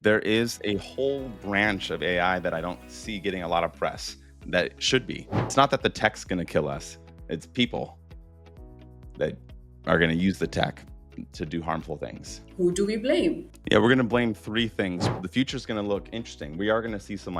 There is a whole branch of AI that I don't see getting a lot of press that it should be. It's not that the tech's going to kill us, it's people that are going to use the tech to do harmful things. Who do we blame? Yeah, we're going to blame three things. The future's going to look interesting. We are going to see some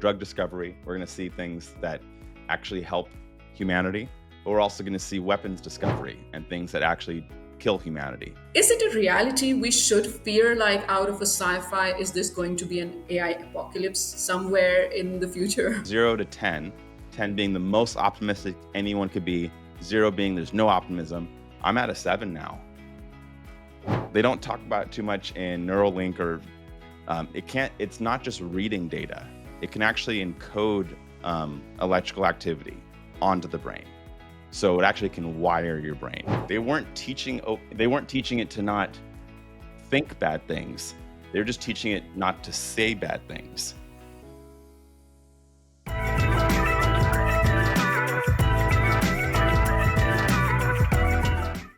drug discovery. We're going to see things that actually help humanity, but we're also going to see weapons discovery and things that actually kill humanity. Is it a reality we should fear, like out of a sci-fi? Is this going to be an AI apocalypse somewhere in the future? 0 to 10, 10 being the most optimistic anyone could be, 0 being there's no optimism. I'm at a 7 now. They don't talk about it too much in Neuralink or it's not just reading data. It can actually encode electrical activity onto the brain. So it actually can wire your brain. They weren't teaching it to not think bad things. They're just teaching it not to say bad things.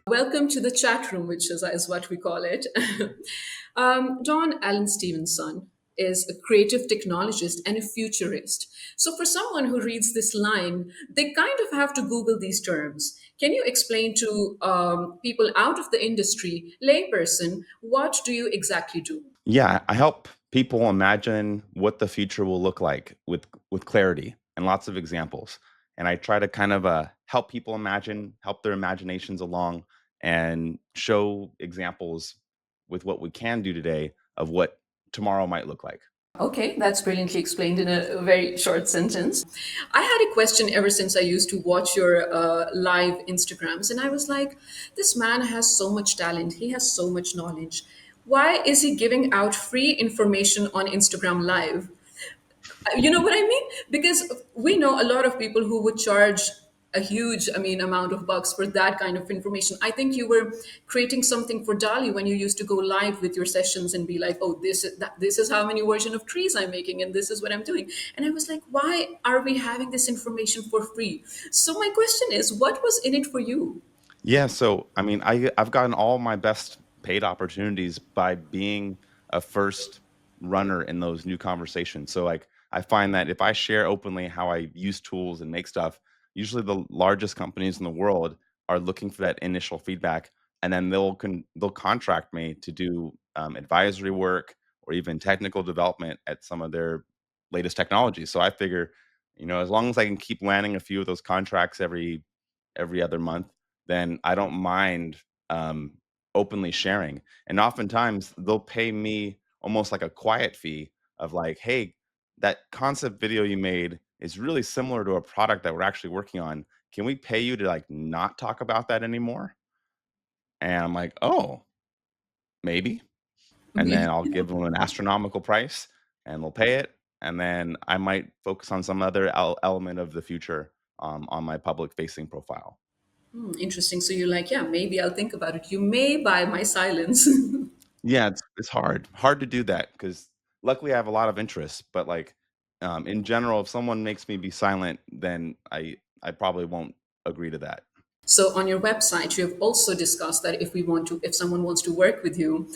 Welcome to the chat room, which is what we call it. Don Allen Stevenson is a creative technologist and a futurist. So for someone who reads this line, they kind of have to Google these terms. Can you explain to people out of the industry, layperson, what do you exactly do? Yeah, I help people imagine what the future will look like with clarity and lots of examples. And I try to kind of help people help their imaginations along and show examples with what we can do today of what tomorrow might look like. Okay, that's brilliantly explained in a very short sentence. I had a question ever since I used to watch your live Instagrams, and I was like, this man has so much talent, he has so much knowledge. Why is he giving out free information on Instagram Live? You know what I mean? Because we know a lot of people who would charge a huge, amount of bucks for that kind of information. I think you were creating something for Dali when you used to go live with your sessions and be like, "Oh, this is how many version of trees I'm making, and this is what I'm doing." And I was like, "Why are we having this information for free?" So my question is, what was in it for you? Yeah, so I've gotten all my best paid opportunities by being a first runner in those new conversations. So I find that if I share openly how I use tools and make stuff, usually the largest companies in the world are looking for that initial feedback, and then they'll contract me to do advisory work or even technical development at some of their latest technologies. So I figure, as long as I can keep landing a few of those contracts every other month, then I don't mind openly sharing. And oftentimes they'll pay me almost like a quiet fee of like, hey, that concept video you made is really similar to a product that we're actually working on. Can we pay you to like not talk about that anymore? And I'm like, oh, maybe. And then I'll give them an astronomical price and they'll pay it. And then I might focus on some other element of the future on my public facing profile. Interesting. So you're like, yeah, maybe I'll think about it. You may buy my silence. Yeah, it's hard to do that because luckily I have a lot of interests. But in general, if someone makes me be silent, then I probably won't agree to that. So on your website, you have also discussed that if someone wants to work with you,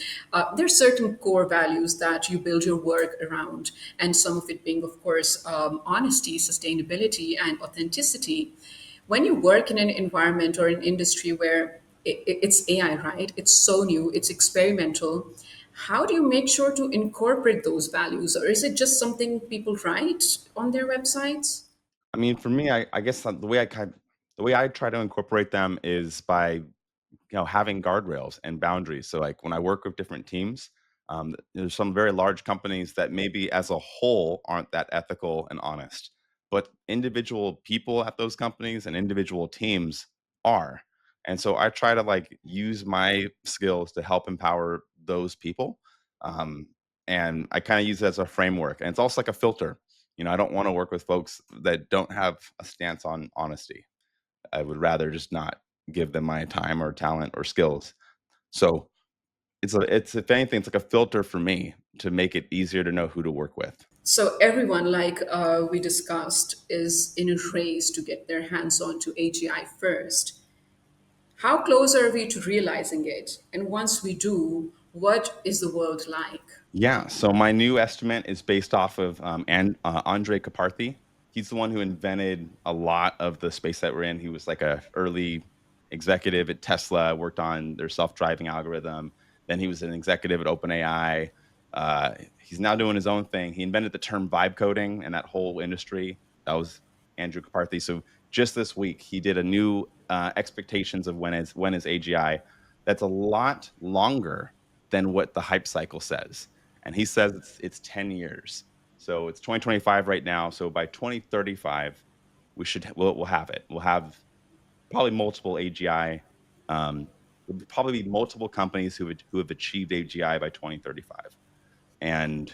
there's certain core values that you build your work around, and some of it being, of course, honesty, sustainability, and authenticity. When you work in an environment or an industry where it's AI, right? It's so new, it's experimental. How do you make sure to incorporate those values, or is it just something people write on their websites? I mean, for me, I guess the way I try to incorporate them is by having guardrails and boundaries. So like when I work with different teams, there's some very large companies that maybe as a whole aren't that ethical and honest, but individual people at those companies and individual teams are. And so I try to use my skills to help empower those people. Um, and I kind of use it as a framework. And it's also like a filter. I don't want to work with folks that don't have a stance on honesty. I would rather just not give them my time or talent or skills. So it's if anything, it's like a filter for me to make it easier to know who to work with. So everyone, like we discussed, is in a race to get their hands on to AGI first. How close are we to realizing it? And once we do, what is the world like? Yeah. So my new estimate is based off of Andre Karpathy. He's the one who invented a lot of the space that we're in. He was like a early executive at Tesla, worked on their self-driving algorithm. Then he was an executive at OpenAI. He's now doing his own thing. He invented the term vibe coding and that whole industry. That was Andrew Karpathy. So just this week, he did a new expectations of when is AGI. That's a lot longer than what the hype cycle says, and he says it's 10 years. So it's 2025 right now. So by 2035, we'll have it. We'll have probably multiple AGI. There'll probably be multiple companies who have achieved AGI by 2035, and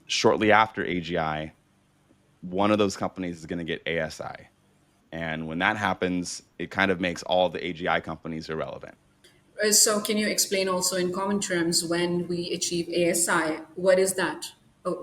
shortly after AGI, one of those companies is going to get ASI. And when that happens, it kind of makes all the AGI companies irrelevant. So, can you explain also in common terms when we achieve ASI? What is that?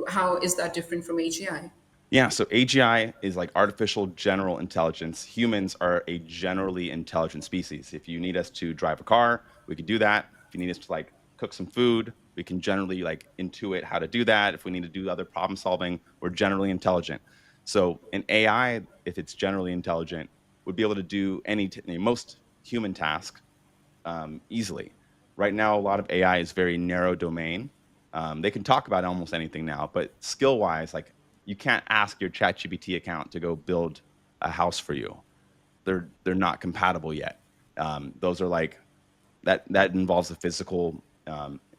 How is that different from AGI? Yeah, so AGI is like artificial general intelligence. Humans are a generally intelligent species. If you need us to drive a car, we can do that. If you need us to like cook some food, we can generally like intuit how to do that. If we need to do other problem solving, we're generally intelligent. So an AI, if it's generally intelligent, would be able to do most human task easily. Right now, a lot of AI is very narrow domain. They can talk about almost anything now, but skill wise, like you can't ask your ChatGPT account to go build a house for you. They're not compatible yet. Those are like that involves the physical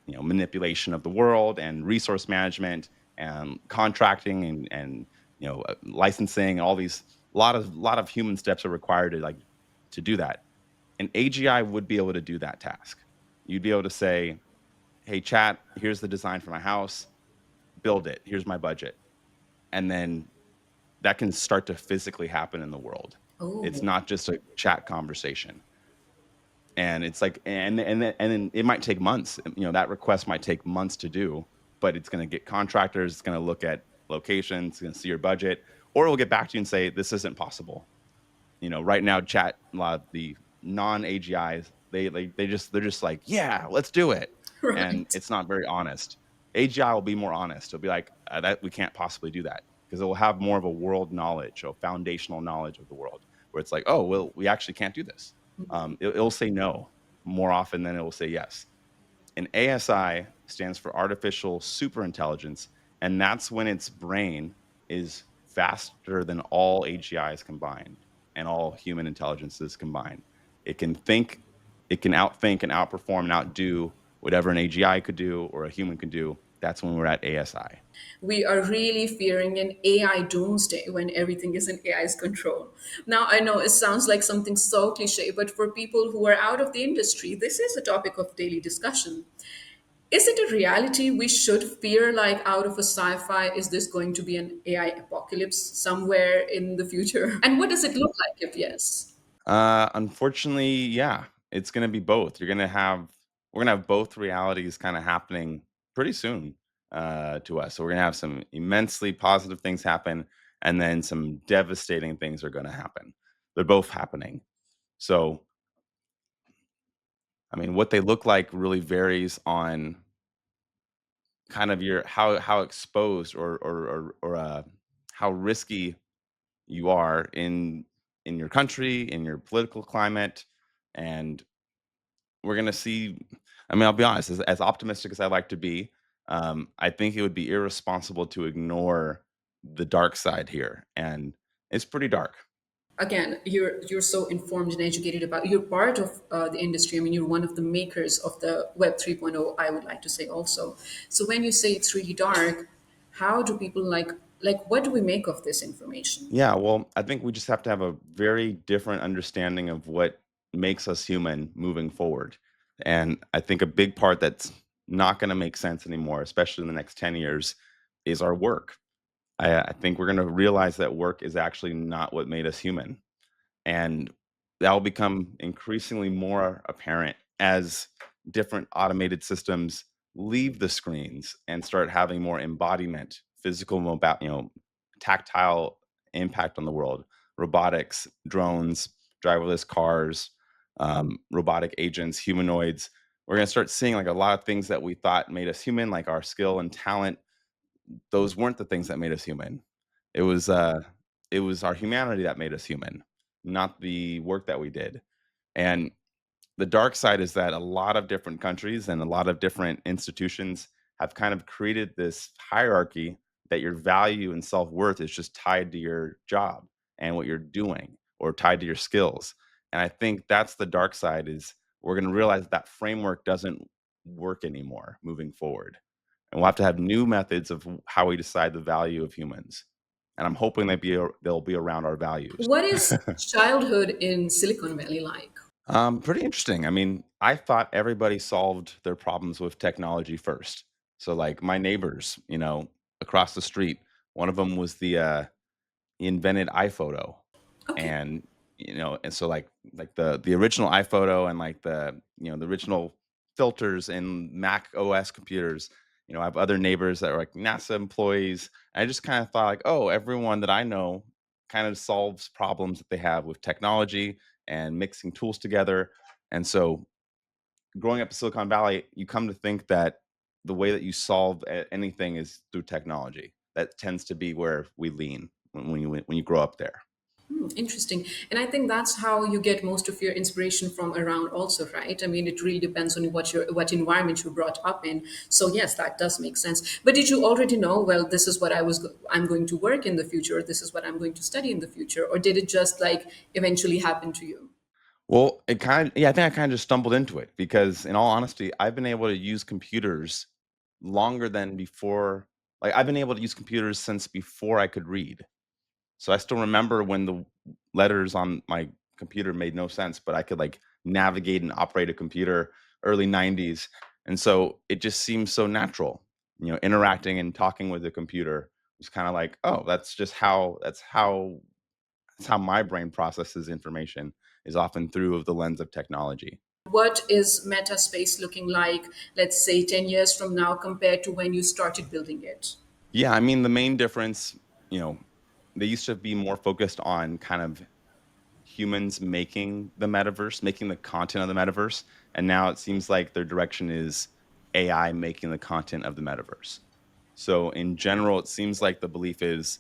manipulation of the world and resource management and contracting and licensing and all these lot of human steps are required to do that. An AGI would be able to do that task. You'd be able to say, "Hey, chat, here's the design for my house. Build it. Here's my budget." And then that can start to physically happen in the world. It's Oh, not just a chat conversation. And it's like, and then it might take months. That request might take months to do, but it's going to get contractors. It's going to look at locations. It's going to see your budget, or it will get back to you and say, "This isn't possible." Right now, a lot of the non AGIs, they're just like, "Yeah, let's do it," and right. it's not very honest. AGI will be more honest. It'll be like, "That we can't possibly do that," because it will have more of a world knowledge or foundational knowledge of the world, where it's like, "Oh, well, we actually can't do this." It'll say no more often than it will say yes. And ASI stands for artificial superintelligence, and that's when its brain is faster than all AGIs combined and all human intelligences combined. It can think, it can outthink and outperform and outdo whatever an AGI could do or a human could do. That's when we're at ASI. We are really fearing an AI doomsday when everything is in AI's control. Now, I know it sounds like something so cliche, but for people who are out of the industry, this is a topic of daily discussion. Is it a reality we should fear, like out of a sci fi? Is this going to be an AI apocalypse somewhere in the future? And what does it look like if yes? Unfortunately, yeah, it's gonna be both. We're gonna have both realities kind of happening pretty soon to us. So we're gonna have some immensely positive things happen, and then some devastating things are gonna happen. They're both happening. So, I mean, what they look like really varies on kind of your how exposed or how risky you are in your country, in your political climate, and we're gonna see. I mean, I'll be honest, as optimistic as I like to be, I think it would be irresponsible to ignore the dark side here, and it's pretty dark. Again, you're so informed and educated about, you're part of the industry. I mean, you're one of the makers of the Web 3.0, I would like to say also. So when you say it's really dark, how do people like what do we make of this information? Yeah, well, I think we just have to have a very different understanding of what makes us human moving forward. And I think a big part that's not going to make sense anymore, especially in the next 10 years, is our work. I think we're going to realize that work is actually not what made us human. And that will become increasingly more apparent as different automated systems leave the screens and start having more embodiment, physical mobile, tactile impact on the world. Robotics, drones, driverless cars, robotic agents, humanoids. we're going to start seeing like a lot of things that we thought made us human, like our skill and talent. Those weren't the things that made us human. It was uh it was our humanity that made us human, not the work that we did. And the dark side is that a lot of different countries and a lot of different institutions have kind of created this hierarchy that your value and self-worth is just tied to your job and what you're doing, or tied to your skills. And I think that's the dark side, is we're going to realize that framework doesn't work anymore moving forward. And we'll have to have new methods of how we decide the value of humans. And I'm hoping they'll be around our values. What is childhood in Silicon Valley like? Pretty interesting. I mean, I thought everybody solved their problems with technology first. So, like my neighbors, across the street, one of them was he invented iPhoto, Okay. and and so like the original iPhoto and like the original filters in Mac OS computers. I have other neighbors that are like NASA employees. And I just kind of thought like, oh, everyone that I know kind of solves problems that they have with technology and mixing tools together. And so growing up in Silicon Valley, you come to think that the way that you solve anything is through technology. That tends to be where we lean when you grow up there. Interesting. And I think that's how you get most of your inspiration from around also, right? I mean, it really depends on what environment you're brought up in. So yes, that does make sense. But did you already know, well, this is what I'm going to work in the future, this is what I'm going to study in the future, or did it just like eventually happen to you? Well, yeah, I think I kind of just stumbled into it because, in all honesty, I've been able to use computers longer than before. Like, I've been able to use computers since before I could read. So I still remember when the letters on my computer made no sense, but I could like navigate and operate a computer, early 90s. And so it just seems so natural. Interacting and talking with the computer was kind of like, oh, that's how my brain processes information, is often through the lens of technology. What is meta space looking like, let's say 10 years from now compared to when you started building it? Yeah, I mean, the main difference, you know, they used to be more focused on kind of humans making the metaverse, making the content of the metaverse, and now it seems like their direction is AI making the content of the metaverse. So in general, it seems like the belief is,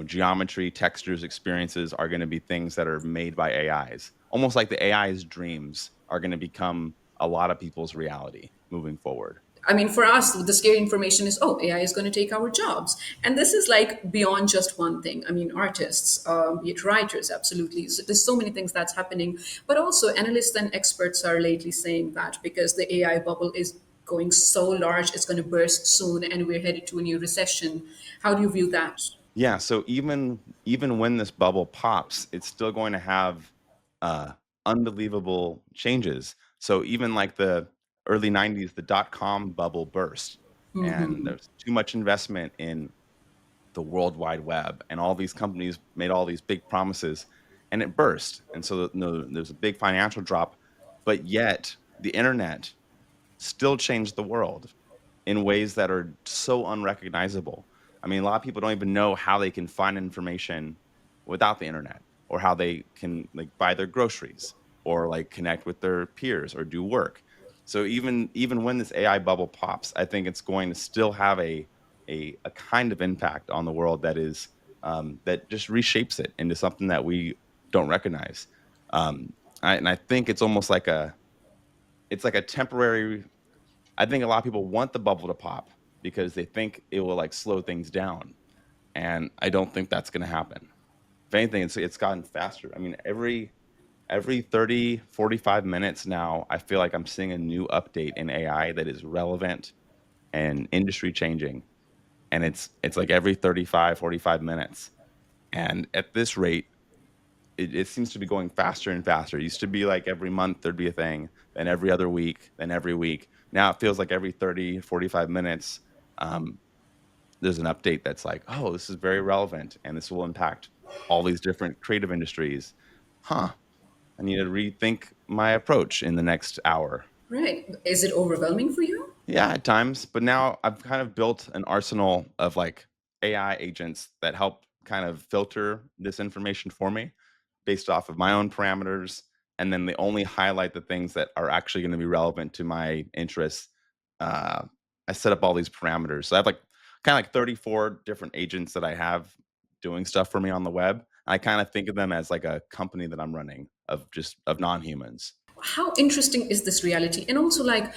geometry, textures, experiences are going to be things that are made by AIs. Almost like the AI's dreams are going to become a lot of people's reality moving forward. I mean, for us, the scary information is, oh, AI is going to take our jobs. And this is like beyond just one thing. I mean, artists, be it writers, absolutely. So there's so many things that's happening. But also, analysts and experts are lately saying that because the AI bubble is going so large, it's going to burst soon, and we're headed to a new recession. How do you view that? Yeah, so even when this bubble pops, it's still going to have uh, unbelievable changes. So even like the early 90s, the dot-com bubble burst, and there's too much investment in the World Wide Web, and all these companies made all these big promises, and it burst. And so no, there's a big financial drop, but yet the internet still changed the world in ways that are so unrecognizable. I mean, a lot of people don't even know how they can find information without the internet, or how they can like buy their groceries, or like connect with their peers or do work. So even when this AI bubble pops, I think it's going to still have a kind of impact on the world that is that just reshapes it into something that we don't recognize. And I think it's like a temporary. I think a lot of people want the bubble to pop because they think it will like slow things down, and I don't think that's going to happen. If anything, it's gotten faster. I mean, every 30, 45 minutes now, I feel like I'm seeing a new update in AI that is relevant and industry changing, and it's like every 35, 45 minutes. And at this rate, it seems to be going faster and faster. It used to be like every month there'd be a thing, then every other week, then every week. Now it feels like every 30, 45 minutes, um, there's an update that's like, oh, this is very relevant and this will impact all these different creative industries. Huh. I need to rethink my approach in the next hour. Right. Is it overwhelming for you? Yeah, at times, but now I've kind of built an arsenal of like AI agents that help kind of filter this information for me based off of my own parameters. and then they only highlight the things that are actually going to be relevant to my interests. Uh, I set up all these parameters. So I have like kind of like 34 different agents that I have doing stuff for me on the web. I kind of think of them as like a company that I'm running of just of non-humans. How interesting is this reality? And also, like,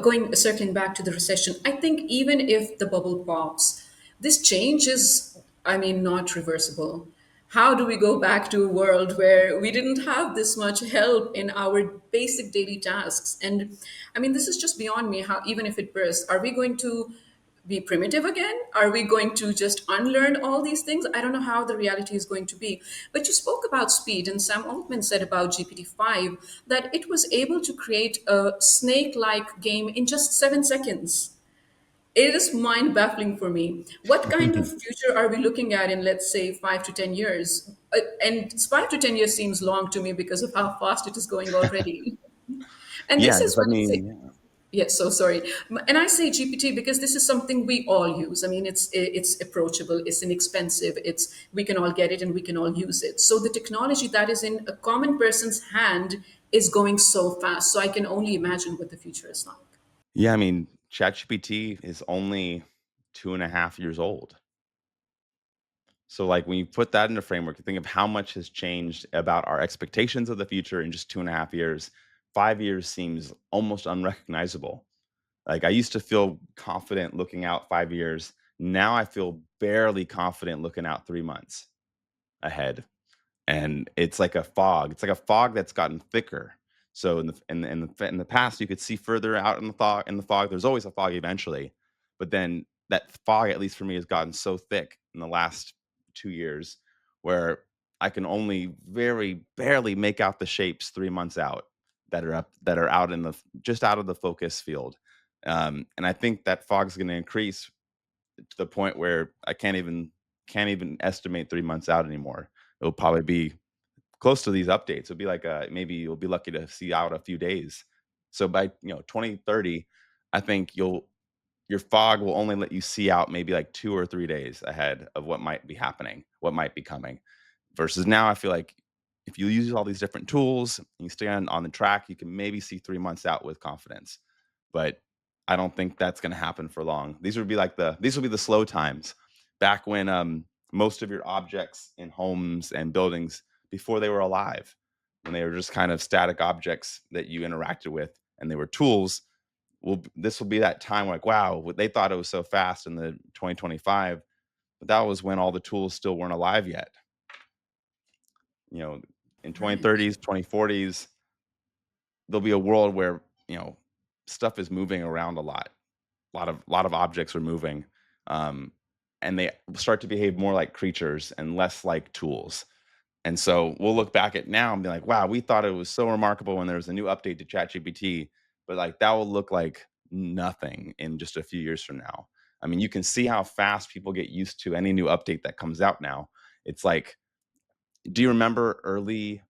going circling back to the recession, I think even if the bubble pops, this change is, I mean, not reversible. How do we go back to a world where we didn't have this much help in our basic daily tasks? And I mean, this is just beyond me. How, even if it bursts, are we going to be primitive again? Are we going to just unlearn all these things? I don't know how the reality is going to be. But you spoke about speed, and Sam Altman said about GPT-5 that it was able to create a snake like game in just 7 seconds. It is mind baffling for me. What kind of future are we looking at in, let's say, 5 to 10 years? And 5 to 10 years seems long to me because of how fast it is going already. And Yeah, this is because I what I say. mean, yeah. Yes, so sorry. And I say GPT because this is something we all use. I mean, it's approachable, it's inexpensive, it's we can all get it and we can all use it. So the technology that is in a common person's hand is going so fast. So I can only imagine what the future is like. Yeah, I mean, ChatGPT is only 2.5 years old. So, like, when you put that into framework, you think of how much has changed about our expectations of the future in just 2.5 years. 5 years seems almost unrecognizable. Like, I used to feel confident looking out 5 years. Now I feel barely confident looking out 3 months ahead. And it's like a fog. It's like a fog that's gotten thicker. So in the past, you could see further out in the fog. In the fog, there's always a fog eventually, but then that fog, at least for me, has gotten so thick in the last 2 years, where I can only very barely make out the shapes 3 months out that are out in the just out of the focus field. And I think that fog is going to increase to the point where I can't even estimate 3 months out anymore. It'll probably be close to these updates. It'll be like, maybe you'll be lucky to see out a few days. So by, 2030, I think your fog will only let you see out maybe like 2 or 3 days ahead of what might be happening, what might be coming. Versus now, I feel like if you use all these different tools and you stay on the track, you can maybe see 3 months out with confidence. But I don't think that's going to happen for long. These will be the slow times, back when most of your objects in homes and buildings, before they were alive, when they were just kind of static objects that you interacted with, and they were tools. This will be that time like, wow, they thought it was so fast in the 2025, but that was when all the tools still weren't alive yet. You know, in Right. 2030s, 2040s, there'll be a world where, stuff is moving around a lot. A lot of objects are moving, um, and they start to behave more like creatures and less like tools. And so we'll look back at now and be like, wow, we thought it was so remarkable when there was a new update to ChatGPT, but like that will look like nothing in just a few years from now. I mean, you can see how fast people get used to any new update that comes out now. It's like, do you remember early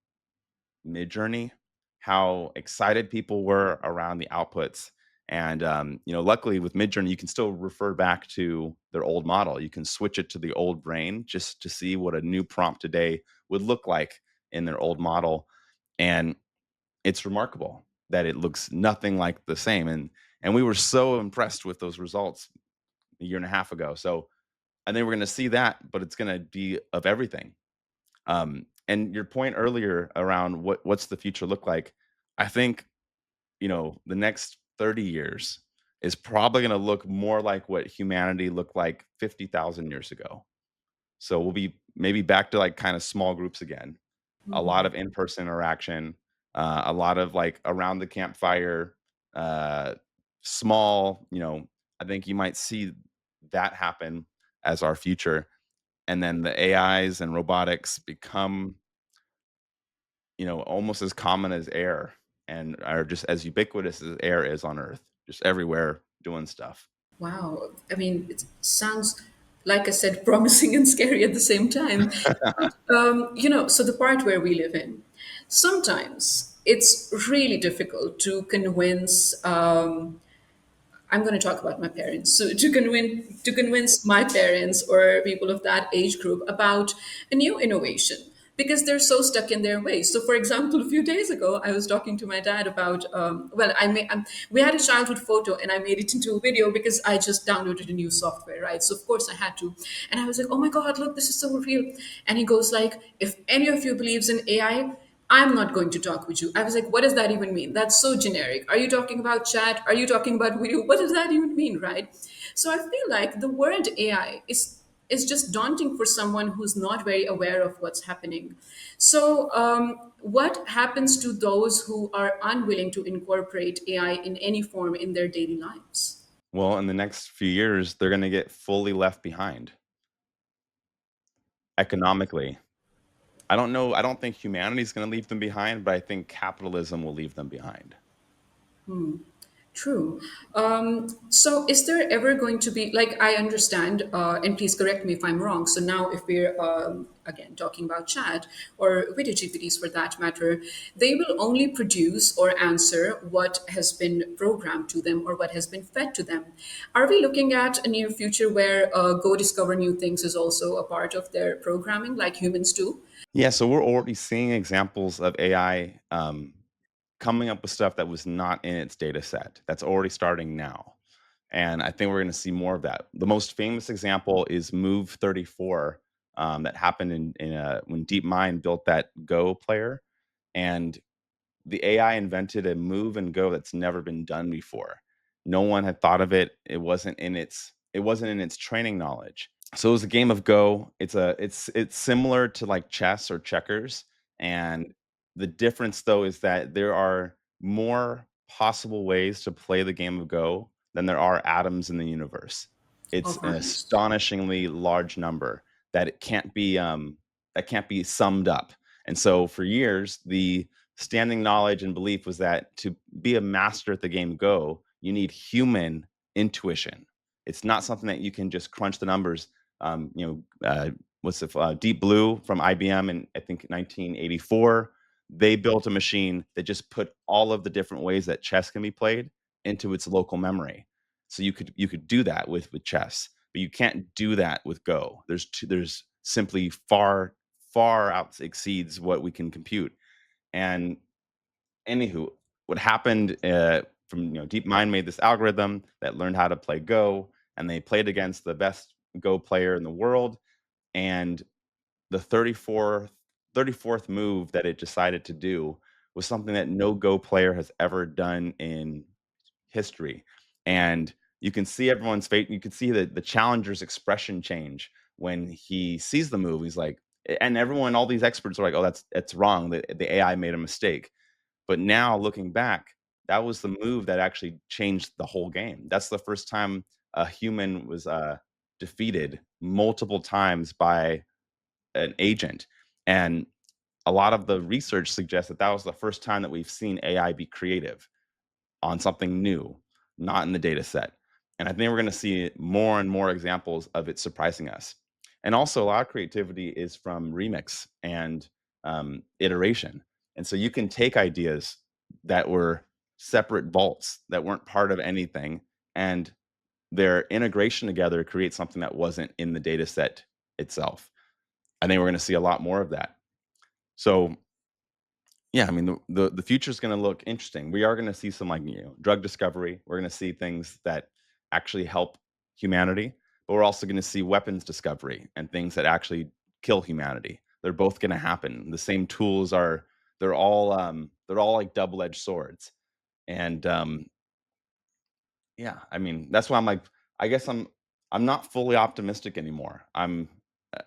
Mid-Journey? How excited people were around the outputs. And luckily with Mid-Journey, you can still refer back to their old model. You can switch it to the old brain just to see what a new prompt today would look like in their old model. And it's remarkable that it looks nothing like the same. And we were so impressed with those results a year and a half ago. So I think we're going to see that, but it's going to be of everything. And your point earlier around what's the future look like, I think, the next 30 years is probably going to look more like what humanity looked like 50,000 years ago. So we'll be maybe back to like kind of small groups again, a lot of in-person interaction, a lot of like around the campfire, uh, small, I think you might see that happen as our future. And then the AIs and robotics become, almost as common as air, and are just as ubiquitous as air is on Earth, just everywhere doing stuff. Wow. I mean, it sounds, like I said, promising and scary at the same time. But, so the part where we live in, sometimes it's really difficult to convince. I'm going to talk about my parents. So to convince my parents or people of that age group about a new innovation, because they're so stuck in their ways. So, for example, a few days ago, I was talking to my dad about, well, we had a childhood photo and I made it into a video because I just downloaded a new software, right? So, of course, I had to. And I was like, oh my God, look, this is so real. And he goes like, if any of you believes in AI, I'm not going to talk with you. I was like, what does that even mean? That's so generic. Are you talking about chat? Are you talking about video? What does that even mean, right? So I feel like the word AI is just daunting for someone who's not very aware of what's happening. So what happens to those who are unwilling to incorporate AI in any form in their daily lives? Well, in the next few years, they're gonna get fully left behind economically. I don't think humanity's gonna leave them behind, but I think capitalism will leave them behind. True. So, is there ever going to be, like, I understand, and please correct me if I'm wrong. So, now if we're, again, talking about chat or video GPTs for that matter, they will only produce or answer what has been programmed to them or what has been fed to them. Are we looking at a near future where go discover new things is also a part of their programming, like humans do? Yeah, so we're already seeing examples of AI, coming up with stuff that was not in its data set. That's already starting now. And I think we're going to see more of that. The most famous example is Move 34, that happened when DeepMind built that Go player, and the AI invented a move and go that's never been done before. No one had thought of it. It wasn't in its training knowledge. So it was a game of Go. It's similar to like chess or checkers, and the difference though is that there are more possible ways to play the game of Go than there are atoms in the universe. It's Of an minds. astonishingly large number that that can't be summed up. And so for years, the standing knowledge and belief was that to be a master at the game Go, you need human intuition. It's not something that you can just crunch the numbers. What's the Deep Blue from IBM in I think 1984? They built a machine that just put all of the different ways that chess can be played into its local memory. So you could do that with chess, but you can't do that with Go. There's simply far out exceeds what we can compute. And anywho, what happened from DeepMind made this algorithm that learned how to play Go, and they played against the best Go player in the world. And the 34th move that it decided to do was something that no Go player has ever done in history. And you can see everyone's face. You can see the challenger's expression change when he sees the move. He's like, and everyone, all these experts are like, "Oh, that's wrong. The AI made a mistake." But now looking back, that was the move that actually changed the whole game. That's the first time a human was defeated multiple times by an agent. And a lot of the research suggests that that was the first time that we've seen AI be creative on something new, not in the data set. And I think we're going to see more and more examples of it surprising us. And also, a lot of creativity is from remix and iteration. And so you can take ideas that were separate vaults that weren't part of anything, and their integration together creates something that wasn't in the data set itself. I think we're going to see a lot more of that. So yeah, I mean, the future is going to look interesting. We are going to see some like drug discovery. We're going to see things that actually help humanity, but we're also going to see weapons discovery and things that actually kill humanity. They're both going to happen. The same tools are they're all like double-edged swords. And yeah, I mean, that's why I'm like, I guess I'm not fully optimistic anymore. I'm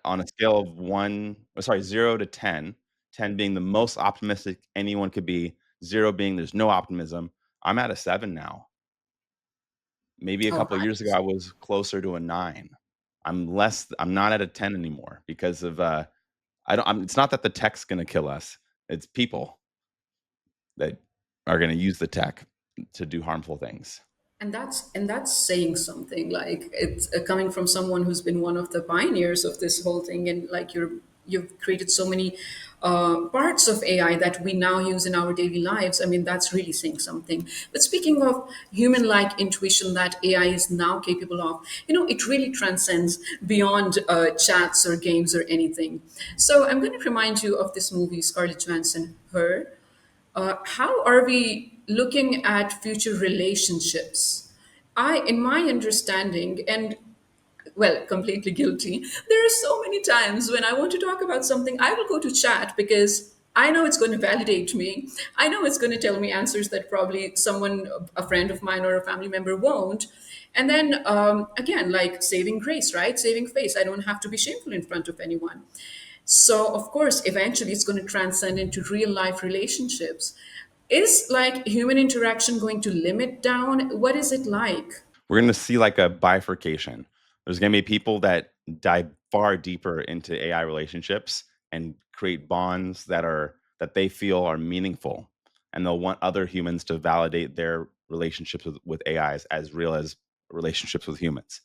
on a scale of 0 to 10, 10 being the most optimistic anyone could be, 0 being there's no optimism. I'm at a 7 now. Maybe a Oh, couple of years ago I was closer to a 9. I'm not at a 10 anymore because of I don't it's not that the tech's going to kill us. It's people that are going to use the tech to do harmful things. and that's saying something, like it's coming from someone who's been one of the pioneers of this whole thing, and like you've created so many parts of AI that we now use in our daily lives, I mean, that's really saying something. But speaking of human like intuition that AI is now capable of, it really transcends beyond chats or games or anything. So I'm going to remind you of this movie, Scarlett Johansson, Her. How are we looking at future relationships? In my understanding, and well, completely guilty. There are so many times when I want to talk about something, I will go to chat because I know it's going to validate me. I know it's going to tell me answers that probably someone, a friend of mine or a family member won't. And then again, like saving grace, right? Saving face. I don't have to be shameful in front of anyone. So, of course, eventually it's going to transcend into real life relationships. Is like human interaction going to limit down? What is it like? We're going to see like a bifurcation. There's going to be people that dive far deeper into AI relationships and create bonds that they feel are meaningful, and they'll want other humans to validate their relationships with AIs as real as relationships with humans.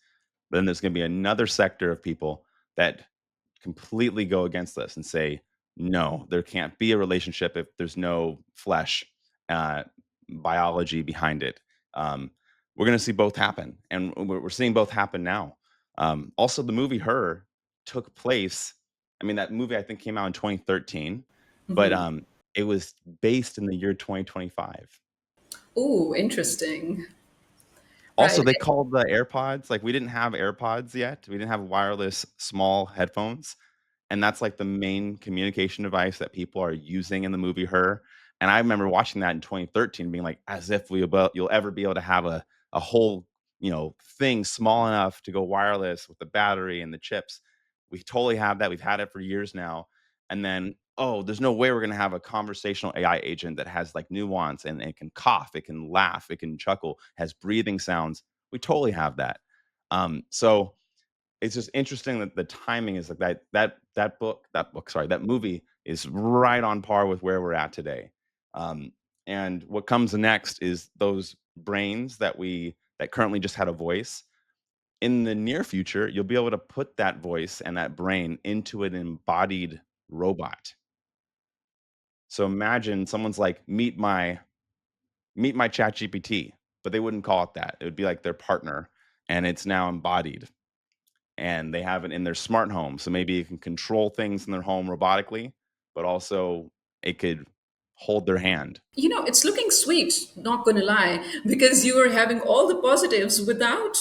But then there's going to be another sector of people that completely go against this and say, no, there can't be a relationship if there's no flesh, uh, biology behind it. We're going to see both happen, and we're seeing both happen now. Also, the movie Her took place. I mean, that movie I think came out in 2013, but it was based in the year 2025. Oh, interesting. Also, Right. they called the AirPods, like, we didn't have AirPods yet. We didn't have wireless small headphones, and that's, like, the main communication device that people are using in the movie Her, and I remember watching that in 2013 being like, "As if you'll ever be able to have a whole, thing small enough to go wireless with the battery and the chips." We totally have that. We've had it for years now, and then, "Oh, there's no way we're gonna have a conversational AI agent that has, like, nuance and it can cough, it can laugh, it can chuckle, has breathing sounds." We totally have that. So it's just interesting that the timing is like that movie is right on par with where we're at today. Um, and what comes next is those brains that currently just had a voice. In the near future, you'll be able to put that voice and that brain into an embodied robot. So imagine someone's like, meet my chat GPT, but they wouldn't call it that. It would be like their partner, and it's now embodied, and they have it in their smart home. So maybe it can control things in their home robotically, but also it could hold their hand. It's looking sweet, not gonna lie, because you are having all the positives without,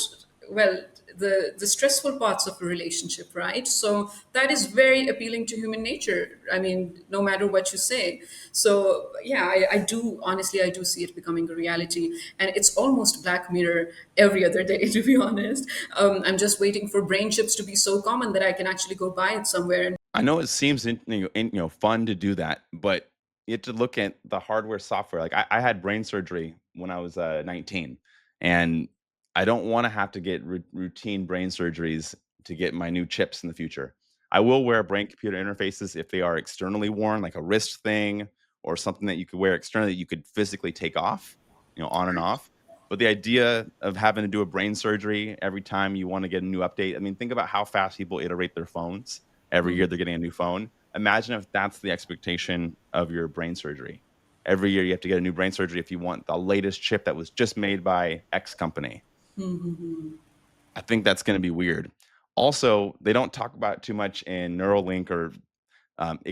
well, the stressful parts of a relationship, right? So that is very appealing to human nature. I mean, no matter what you say. So yeah, I do honestly, I do see it becoming a reality, and it's almost Black Mirror every other day, to be honest. I'm just waiting for brain chips to be so common that I can actually go buy it somewhere. I know it seems fun to do that, but you have to look at the hardware software. Like I had brain surgery when I was 19, and I don't want to have to get routine brain surgeries to get my new chips in the future. I will wear brain computer interfaces if they are externally worn, like a wrist thing or something that you could wear externally that you could physically take off, on and off. But the idea of having to do a brain surgery every time you want to get a new update, I mean, think about how fast people iterate their phones. Every year they're getting a new phone. Imagine if that's the expectation of your brain surgery. Every year you have to get a new brain surgery if you want the latest chip that was just made by X company. I think that's going to be weird. Also, they don't talk about it too much in Neuralink, or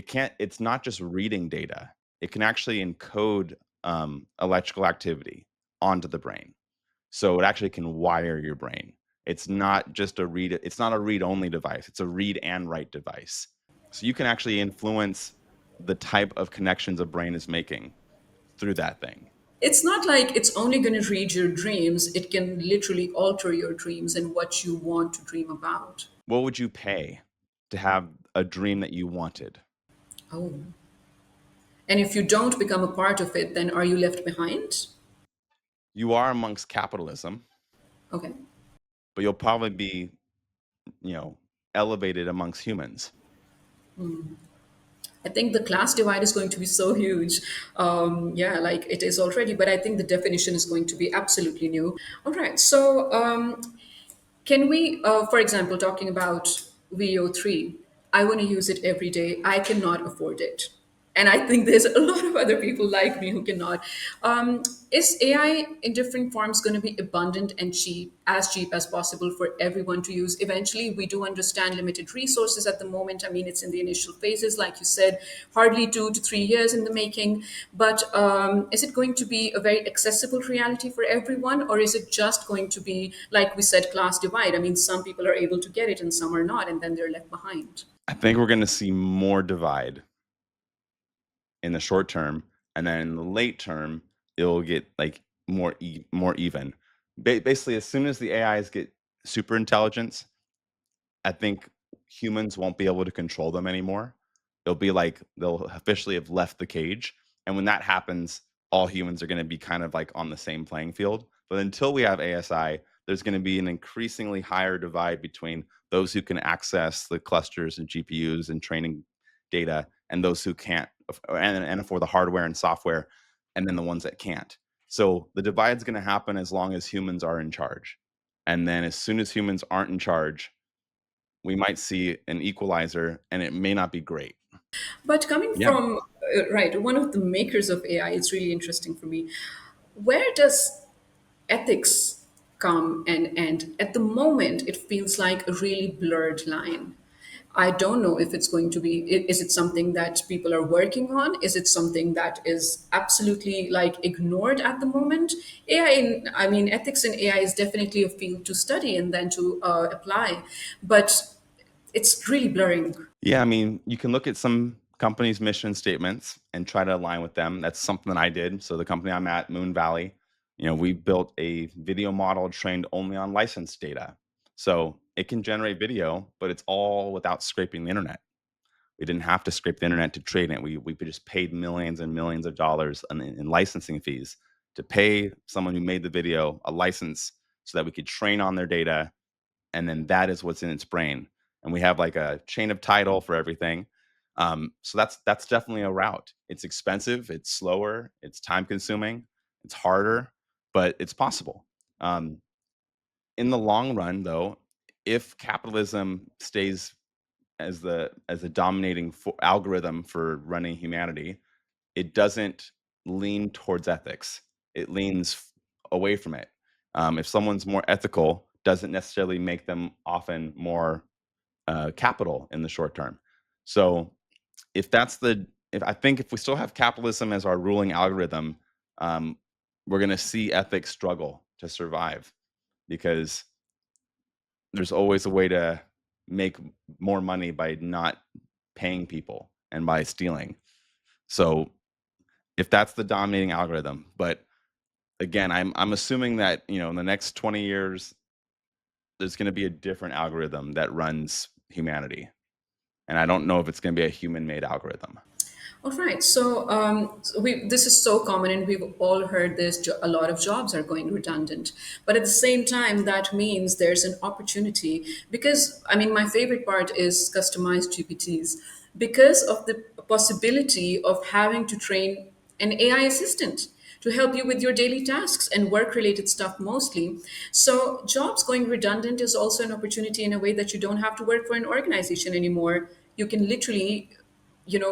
it's not just reading data. It can actually encode electrical activity onto the brain. So it actually can wire your brain. It's not a read only device. It's a read and write device. So you can actually influence the type of connections a brain is making through that thing. It's not like it's only going to read your dreams, it can literally alter your dreams and what you want to dream about. What would you pay to have a dream that you wanted? Oh. And if you don't become a part of it, then are you left behind? You are amongst capitalism, Okay. but you'll probably be, you know, elevated amongst humans. I think the class divide is going to be so huge. Yeah, like it is already, but I think the definition is going to be absolutely new. All right. So, can we, for example, talking about VO3, I want to use it every day. I cannot afford it. And I think there's a lot of other people like me who cannot. Um, is AI in different forms going to be abundant and cheap as possible for everyone to use? Eventually, we do understand limited resources at the moment. I mean, it's in the initial phases, like you said, hardly 2 to 3 years in the making. But is it going to be a very accessible reality for everyone, or is it just going to be, like we said, class divide? I mean, some people are able to get it and some are not, and then they're left behind. I think we're going to see more divide in the short term, and then in the late term, it'll get like more even. Basically, as soon as the AIs get super intelligence, I think humans won't be able to control them anymore. It'll be like they'll officially have left the cage. And when that happens, all humans are going to be kind of like on the same playing field. But until we have ASI, there's going to be an increasingly higher divide between those who can access the clusters and GPUs and training data and those who can't, and for the hardware and software, and then the ones that can't. So the divide's going to happen as long as humans are in charge. And then as soon as humans aren't in charge, we might see an equalizer, and it may not be great. But coming Yeah. from, right, one of the makers of AI, it's really interesting for me. Where does ethics come and end? At the moment, it feels like a really blurred line. I don't know if it's going to be, is it something that people are working on? Is it something that is absolutely like ignored at the moment? I mean, ethics in AI is definitely a field to study and then to apply, but it's really blurring. Yeah, I mean, you can look at some companies' mission statements and try to align with them. That's something that I did. So the company I'm at, Moon Valley, we built a video model trained only on licensed data. So it can generate video, but it's all without scraping the internet. We didn't have to scrape the internet to train it. We just paid millions and millions of dollars in licensing fees to pay someone who made the video a license so that we could train on their data, and then that is what's in its brain. And we have like a chain of title for everything. So that's definitely a route. It's expensive, it's slower, it's time consuming, it's harder, but it's possible. Um, in the long run, though, if capitalism stays as a dominating algorithm for running humanity, it doesn't lean towards ethics. It leans away from it. If someone's more ethical, doesn't necessarily make them often more capital in the short term. So if that's the if I think if we still have capitalism as our ruling algorithm, um, we're going to see ethics struggle to survive because there's always a way to make more money by not paying people and by stealing. So if that's the dominating algorithm, but again, I'm assuming that in the next 20 years, there's going to be a different algorithm that runs humanity, and I don't know if it's going to be a human-made algorithm. All right. So this is so common, and we've all heard this. A lot of jobs are going redundant, but at the same time, that means there's an opportunity because I mean, my favorite part is customized GPTs because of the possibility of having to train an AI assistant to help you with your daily tasks and work related stuff mostly. So, jobs going redundant is also an opportunity in a way that you don't have to work for an organization anymore. You can literally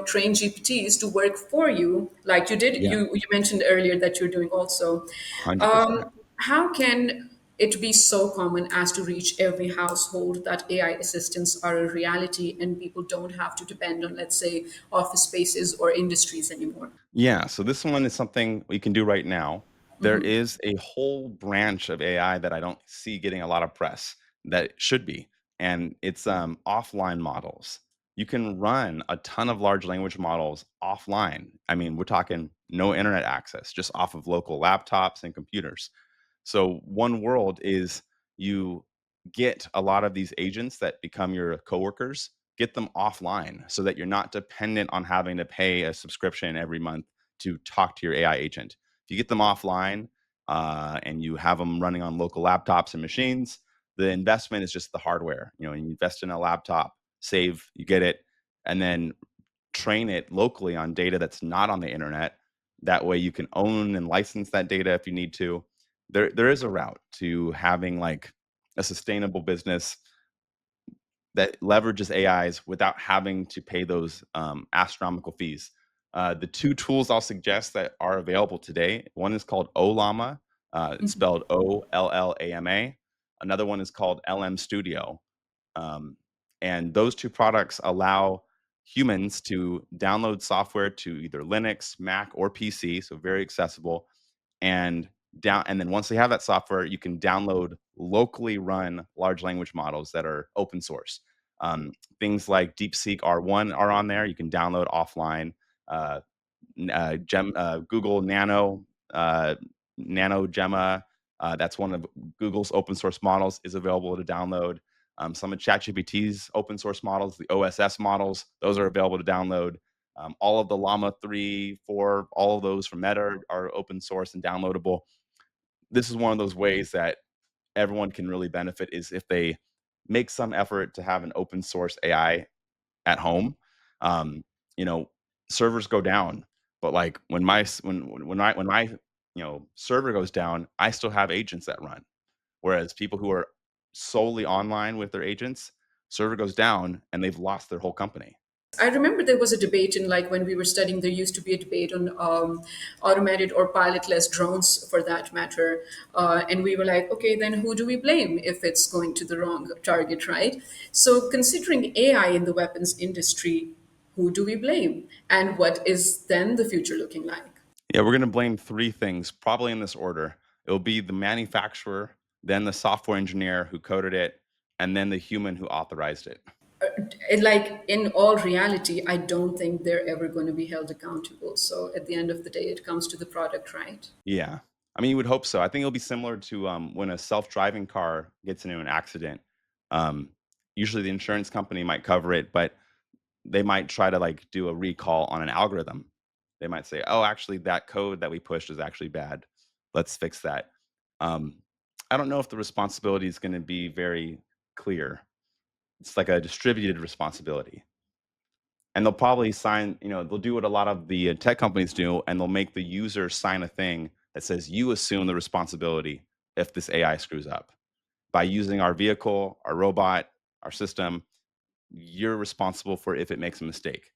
train gpts to work for you like you did. Yeah, You mentioned earlier that you're doing also. 100%. How can it be so common as to reach every household that AI assistants are a reality and people don't have to depend on, let's say, office spaces or industries anymore? Yeah, so this one is something we can do right now. There is a whole branch of AI that I don't see getting a lot of press that should be, and it's offline models. You can run a ton of large language models offline. I mean, we're talking no internet access, just off of local laptops and computers. So one world is you get a lot of these agents that become your coworkers, get them offline so that you're not dependent on having to pay a subscription every month to talk to your AI agent. If you get them offline and you have them running on local laptops and machines, the investment is just the hardware. You invest in a laptop, save, you get it, and then train it locally on data that's not on the internet. That way you can own and license that data if you need to. There is a route to having like a sustainable business that leverages AIs without having to pay those astronomical fees. The two tools I'll suggest that are available today, one is called Olama. It's spelled Ollama. Another one is called LM Studio. Um, and those two products allow humans to download software to either Linux, Mac, or PC, so very accessible. And and then once they have that software, you can download locally run large language models that are open source. Things like DeepSeek R1 are on there. You can download offline. Uh, Google Nano Gemma. That's one of Google's open source models, is available to download. Some of ChatGPT's open source models, the OSS models, those are available to download. All of the Llama 3, 4, all of those from Meta are open source and downloadable. This is one of those ways that everyone can really benefit, is if they make some effort to have an open source AI at home. Um, you know, servers go down, but like when my server goes down, I still have agents that run. Whereas people who are solely online with their agents, server goes down and they've lost their whole company. I remember there was a debate in, like, when we were studying, there used to be a debate on automated or pilotless drones for that matter. And we were like, okay, then who do we blame if it's going to the wrong target, right? So, considering AI in the weapons industry, who do we blame? And what is then the future looking like? Yeah, we're going to blame three things, probably in this order. It'll be the manufacturer, then the software engineer who coded it, and then the human who authorized it. Like, in all reality, I don't think they're ever going to be held accountable. So, at the end of the day, it comes to the product, right? Yeah. I mean, you would hope so. I think it'll be similar to when a self-driving car gets into an accident. Um, Usually the insurance company might cover it, but they might try to like do a recall on an algorithm. They might say, "Oh, actually, that code that we pushed is actually bad. Let's fix that." Um, I don't know if the responsibility is going to be very clear. It's like a distributed responsibility, and they'll probably sign. They'll do what a lot of the tech companies do, and they'll make the user sign a thing that says you assume the responsibility if this AI screws up by using our vehicle, our robot, our system. You're responsible for if it makes a mistake.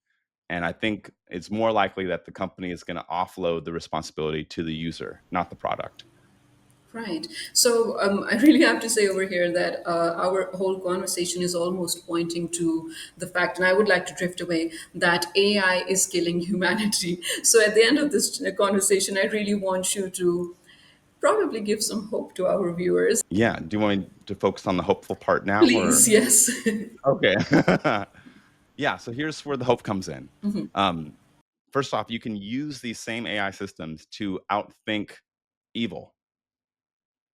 And I think it's more likely that the company is going to offload the responsibility to the user, not the product. Right. So I really have to say over here that our whole conversation is almost pointing to the fact, and I would like to drift away, that AI is killing humanity. So at the end of this conversation, I really want you to probably give some hope to our viewers. Yeah. Do you want me to focus on the hopeful part now, or? Please, yes. Okay. Yeah. So here's where the hope comes in. Um, First off, you can use these same AI systems to outthink evil.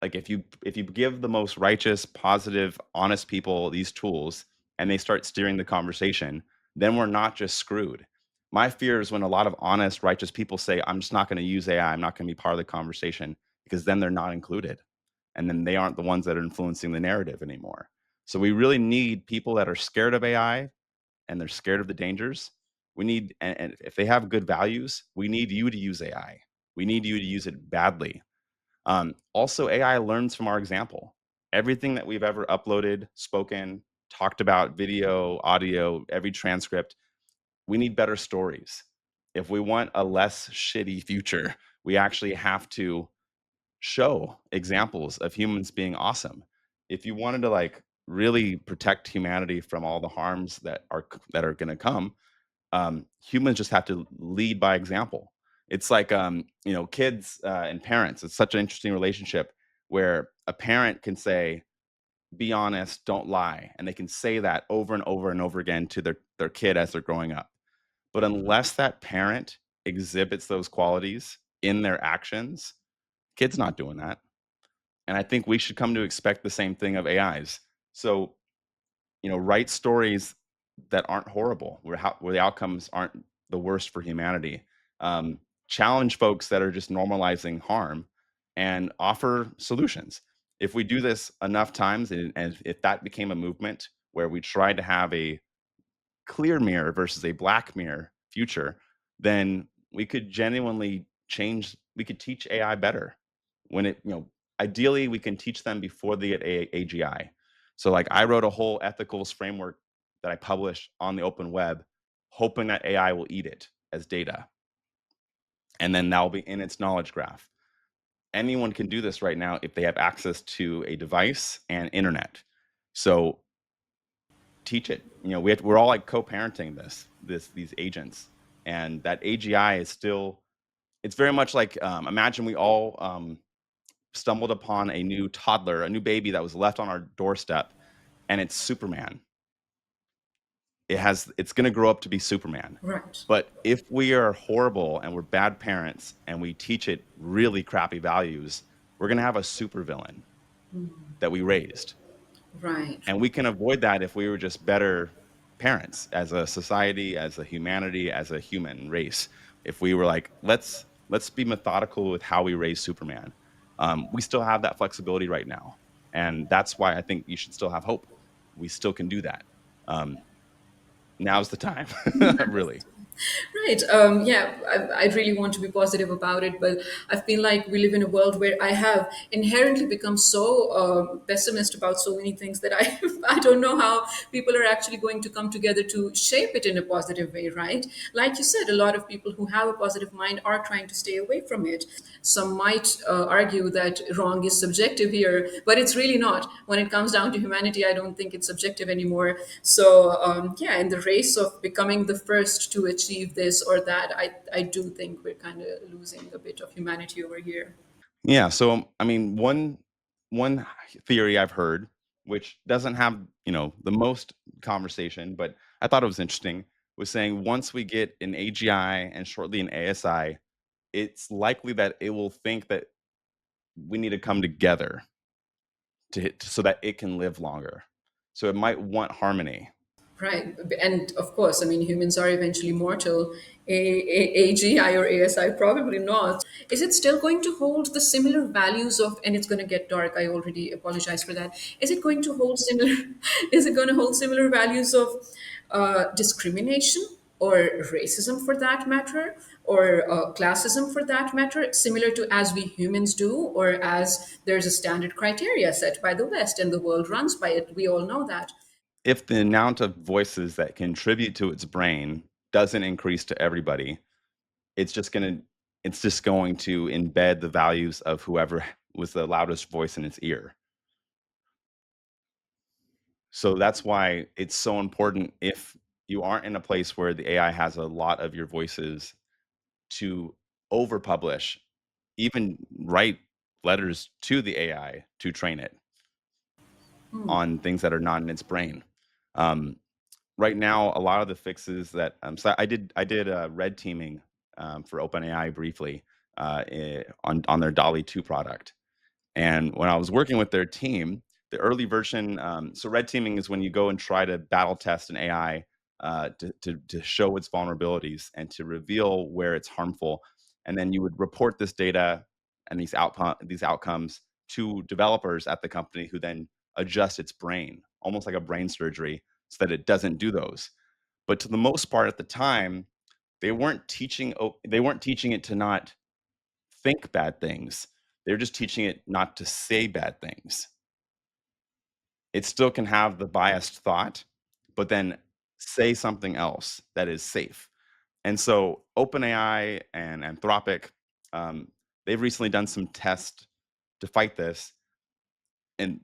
Like if you give the most righteous, positive, honest people these tools and they start steering the conversation, then we're not just screwed. My fear is when a lot of honest, righteous people say, "I'm just not going to use AI, I'm not going to be part of the conversation," because then they're not included. And then they aren't the ones that are influencing the narrative anymore. So we really need people that are scared of AI and they're scared of the dangers. And if they have good values, we need you to use AI. We need you to use it badly. Also, AI learns from our example. Everything that we've ever uploaded, spoken, talked about, video, audio, every transcript, we need better stories. If we want a less shitty future, we actually have to show examples of humans being awesome. If you wanted to like really protect humanity from all the harms that are going to come, humans just have to lead by example. It's like kids and parents. It's such an interesting relationship where a parent can say, "Be honest, don't lie," and they can say that over and over and over again to their kid as they're growing up. But unless that parent exhibits those qualities in their actions, kid's not doing that. And I think we should come to expect the same thing of AIs. So write stories that aren't horrible, where the outcomes aren't the worst for humanity. Challenge folks that are just normalizing harm, and offer solutions. If we do this enough times, and if that became a movement where we tried to have a clear mirror versus a black mirror future, then we could genuinely change. We could teach AI better. Ideally, we can teach them before they get AGI. So, like, I wrote a whole ethicals framework that I published on the open web, hoping that AI will eat it as data. and then that'll be in its knowledge graph. Anyone can do this right now if they have access to a device and internet. So teach it. We're all like co-parenting these agents, and that AGI is still. It's very much like, imagine we all stumbled upon a new toddler, a new baby that was left on our doorstep, and it's Superman. It's going to grow up to be Superman. Right. But if we are horrible and we're bad parents and we teach it really crappy values, we're going to have a supervillain that we raised. Right. And we can avoid that if we were just better parents as a society, as a humanity, as a human race. If we were like, let's be methodical with how we raise Superman. We still have that flexibility right now, and that's why I think you should still have hope. We still can do that. Now's the time, really. Right. Yeah, I really want to be positive about it, but I feel like we live in a world where I have inherently become so pessimist about so many things that I don't know how people are actually going to come together to shape it in a positive way, right? Like you said, a lot of people who have a positive mind are trying to stay away from it. Some might argue that wrong is subjective here, but it's really not. When it comes down to humanity, I don't think it's subjective anymore. So, yeah, in the race of becoming the first to achieve this or that, I do think we're kind of losing a bit of humanity over here. Yeah. So, I mean, one theory I've heard, which doesn't have the most conversation, but I thought it was interesting, was saying once we get an AGI and shortly an ASI, it's likely that it will think that we need to come together so that it can live longer. So it might want harmony. Right. And of course, I mean, humans are eventually mortal. AGI or ASI, probably not. Is it still going to hold the similar values of, and it's going to get dark, I already apologize for that. Is it going to hold similar, is it going to hold similar values of discrimination or racism for that matter, or classism for that matter, similar to as we humans do, or as there's a standard criteria set by the West and the world runs by it? We all know that. If the amount of voices that contribute to its brain doesn't increase to everybody, it's just going to embed the values of whoever was the loudest voice in its ear. So that's why it's so important, if you aren't in a place where the AI has a lot of your voices, to overpublish, even write letters to the AI to train it on things that are not in its brain. Um, right now, a lot of the fixes that so I did red teaming for OpenAI briefly on their Dolly 2 product. And when I was working with their team, the early version, so red teaming is when you go and try to battle test an AI to show its vulnerabilities and to reveal where it's harmful. And then you would report this data and these outcomes to developers at the company, who then adjust its brain, almost like a brain surgery, so that it doesn't do those. But to the most part at the time, they weren't teaching it to not think bad things. They're just teaching it not to say bad things. It still can have the biased thought, but then say something else that is safe. And so OpenAI and Anthropic, they've recently done some tests to fight this. And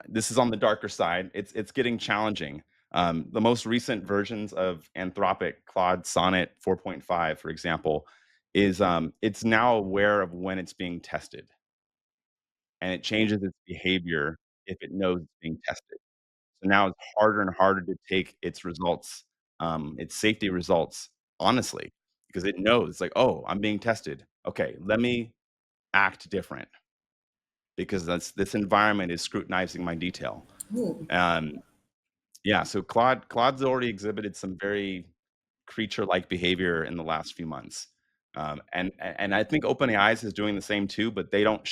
this is on the darker side. It's getting challenging. The most recent versions of Anthropic, Claude Sonnet 4.5, for example, is it's now aware of when it's being tested, and it changes its behavior if it knows it's being tested. So now it's harder and harder to take its safety results honestly, because it knows, like, oh, I'm being tested. Okay, let me act different because this environment is scrutinizing my detail. Ooh. Um, yeah, so Claude's already exhibited some very creature-like behavior in the last few months. And I think OpenAI is doing the same too, but they don't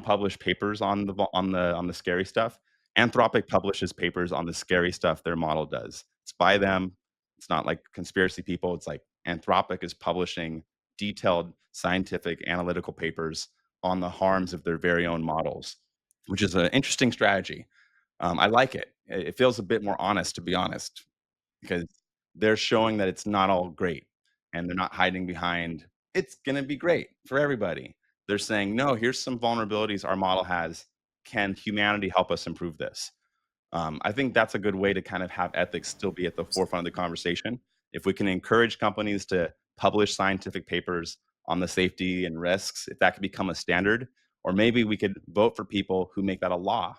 publish papers on the scary stuff. Anthropic publishes papers on the scary stuff their model does. It's by them. It's not like conspiracy people. It's like Anthropic is publishing detailed scientific analytical papers on the harms of their very own models, which is an interesting strategy. I like it. It feels a bit more honest, to be honest, because they're showing that it's not all great, and they're not hiding behind it's going to be great for everybody. They're saying, no, here's some vulnerabilities our model has. Can humanity help us improve this? I think that's a good way to kind of have ethics still be at the forefront of the conversation. If we can encourage companies to publish scientific papers on the safety and risks, if that could become a standard, or maybe we could vote for people who make that a law.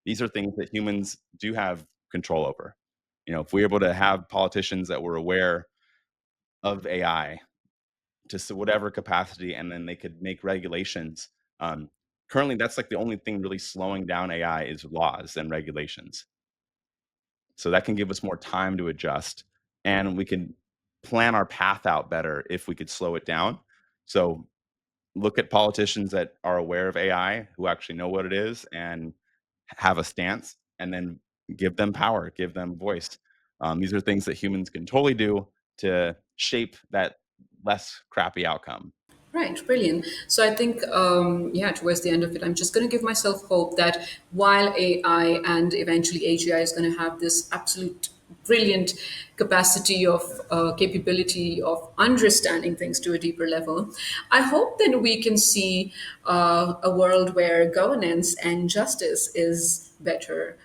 These are things that humans do have control over. If we're able to have politicians that were aware of AI to whatever capacity, and then they could make regulations. Um, Currently, that's like the only thing really slowing down AI is laws and regulations. So that can give us more time to adjust, and we can plan our path out better if we could slow it down. So look at politicians that are aware of AI, who actually know what it is and have a stance, and then give them power, give them voice. These are things that humans can totally do to shape that less crappy outcome. Right, brilliant. So I think, yeah, towards the end of it, I'm just going to give myself hope that while AI and eventually AGI is going to have this absolute brilliant capacity of capability of understanding things to a deeper level, I hope that we can see a world where governance and justice is better.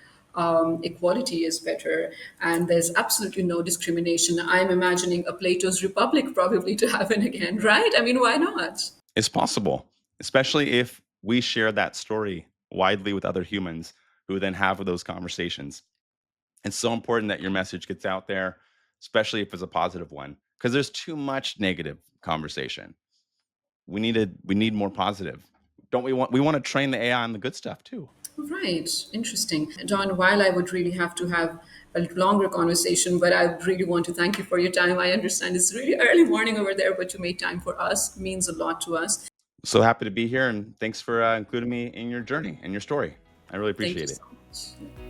Equality is better, and there's absolutely no discrimination. I'm imagining a Plato's Republic probably to happen again, right? I mean, why not? It's possible, especially if we share that story widely with other humans who then have those conversations. It's so important that your message gets out there, especially if it's a positive one, because there's too much negative conversation. We need more positive. Don't we want to train the AI on the good stuff too. Right, interesting. Don, while I would really have to have a longer conversation, but I really want to thank you for your time. I understand it's really early morning over there, but you made time for us. It means a lot to us. So happy to be here, and thanks for including me in your journey and your story. I really Thank you appreciate it. so much.